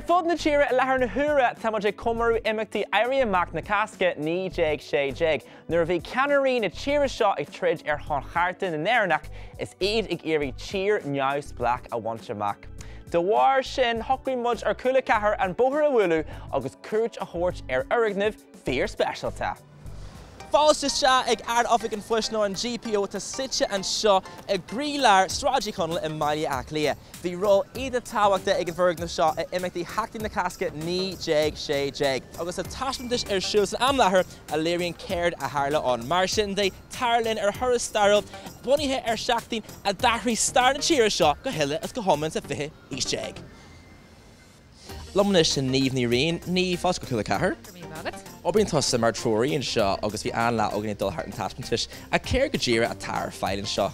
Fud na tíre a lethar na huaire tá muid ag cumarú imeachtaí éirí amach na Cásca ní déag sé déag. Nuair a bhí ceannairí na tíre seo ag trid ar chun charta na nnéarnach is iad ag iarraí tír neamhs blach a bhaint amach. De bharr sin thocaí muid ar Cúla4 an bóthar a bhuailú agus cuairt a thabhairt ar fhoirgneamh fíor speisialta. Phoist is ag Ard-Oifig an Phoist nó an GPO tá site an seo ag grílear Shráid Uí Chonaill in mBaile Átha Cliath. Bhí ró iad tábhachta ag an bhfoirgneamh seo a imeachtaí heachtaí na Cásca ní déag sé déag. Agus a taispeántas ar siúl san amlathair a léiríonn céird a tharla ón. Mar sin dé tarlinn ar thuras stairil bunaithe ar Sheachtain a dachraí star na tíre seo go hiile as go homann sa fiche is déag. Lomna sin níomh ní rion, ní fás go Cúla4. Obaíonn tá mar tróiríonn seo agus bhí an le agan dul thart an taispeántas a céir go ddíire a tar fáilann seo.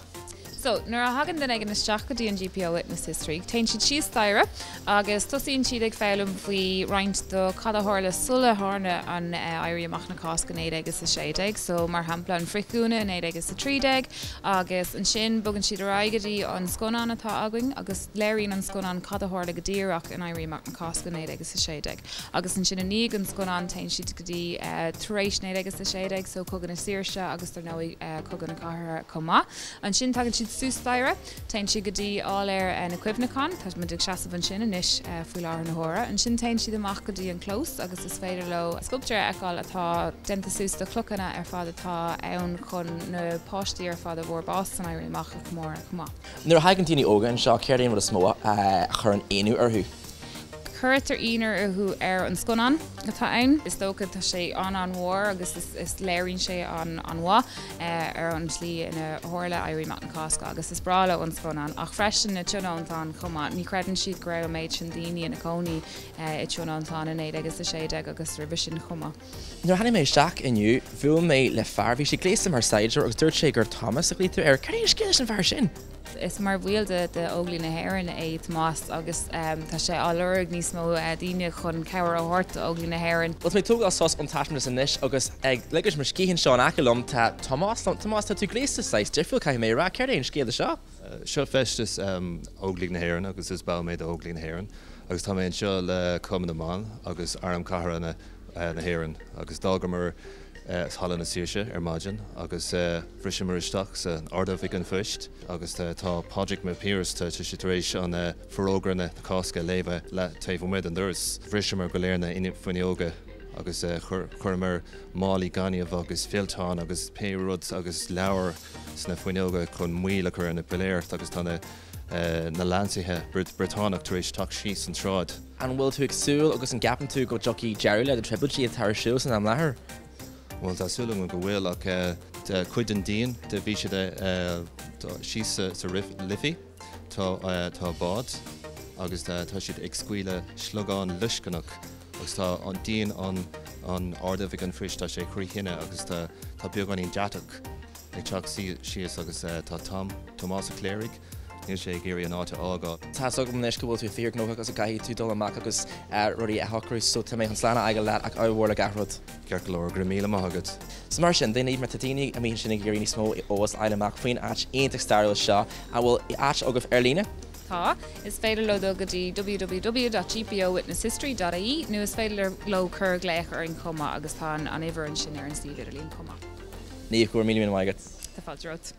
So, nuair a hagan den ag an isteach go dtí an GPO Witness History, tainn siad síos daire agus tosaíonn siad ag feilm faoi roinnt do cad a tharla sula tharna an éirí amach na Cásca 9 agus 16, so mar hampla an fricúna 9 agus 13 agus an sin bogann siad ar aigedaí an sconán atá againn agus léiríonn an sconán cad a tharla go díreach an éirí amach na Cásca 9 agus 16. Agus an sin a níag an sconán tainn siad go dtí taréis 9 agus 16, so cogan na saoirse agus tar nóí cogan na cathair comá. An sin tagann siad sús daire, tainn siad go dtí áil ar na cuimhneacán, tá muid ag seasamh an sin inis faoi láthair na hóra. An sin tainn siad amach go dtí an clós agus is féidir le sculpture eáil atá denta sús do clocanna ar fad atá ann chun na páistí ar fad a bhór bás san éirí amach a mór comá. Nuair a hagann tíoine óga an seo céir éon rud is mó chur an aonú orthú. Cuairt inar arthú ar an sconán atá ann. Is tócha tá sé an mhór agus is léiríonn sé an mhá ar an slí ina tharla éirí amach na Cásca agus is brála an sconán ach freisin na tionóntán chumá ní creadann siad go raibh méid sin daoine ina cónaí i tionóntán in 9 agus 16 agus ribh sin chumá. Nuair hanig mé seach inniu, bhuail mé le fearbhí sé gléasa mar saidir agus dúirt sé gur Thomas a glíú ar chuir scéil an fear sin. Is mar bhfuil de óglaí na hÉireann é Tomás agus tá sé áileoirg níos mó daoine chun ceabhar ó thart óglaí na hÉireann. Bus mé túg sós an taispeántas inis agus ag legus mar scíhann seo an acailm tá Tomás tá tú gléasta sais deirfiúil cai mé rá ceir éon scéal seo. Seo festas óglaí na hÉireann agus is bail méid óglaí na hÉireann agus tá méid seo le cumann amán agus arm cathair na hÉireann agus dágur mar hallan na saoirse ar maidin agus bhrisim mar isteach sa Ard-Oifig an Phoist agus tá Padraig me Piers tá si taréis an forógra na Cásca léibh le taobh muid an duras. Bhrisim mar go léirna faoine óga agus chur mar málaí ganíomh agus fialtáin agus péród agus leabhar sna faoine óga chun muile chu na beléirt agus tá na landsaithe Británnach taréis tak síos an Shráid. An bhfuil tú agsúil agus an gapan tú go jockey Jerry le tribaltí a tar siúil san am láthair. Well, tásúla go bhfuil ach chuid an daon de bhí siad síos sa lifií tá bád agus tá siad ag scuile slogán luisceannach agus tá an daon an Ard-Oifig an Phoist tá sé chríchéine agus tá beag an deach ag teach síos agus tá Tomás a Cléirigh níl sé géirí an áta ágá. Tá sogam nes go bhfuil tú fíor nócha agus a gaií tú dul amach agus ruí a thocrú so tá méid an slána aige leat ach ábhór le gahrod. Ceir go leir gur míle maithagad. So mar sin daoine mar tatíine a míon sin ag géirí smó i ólas eileach faoin áit aonteach stairil seo a bhfuil áit agah ar líne. Tá, is féidir le do go dtí www.gpowitnesshistory.ie nó is féidir le chur gléach ar an comma agus tá an ihar an sin ar an stíl ar líon comma. Níomh go míle maigad. Tá fáilte.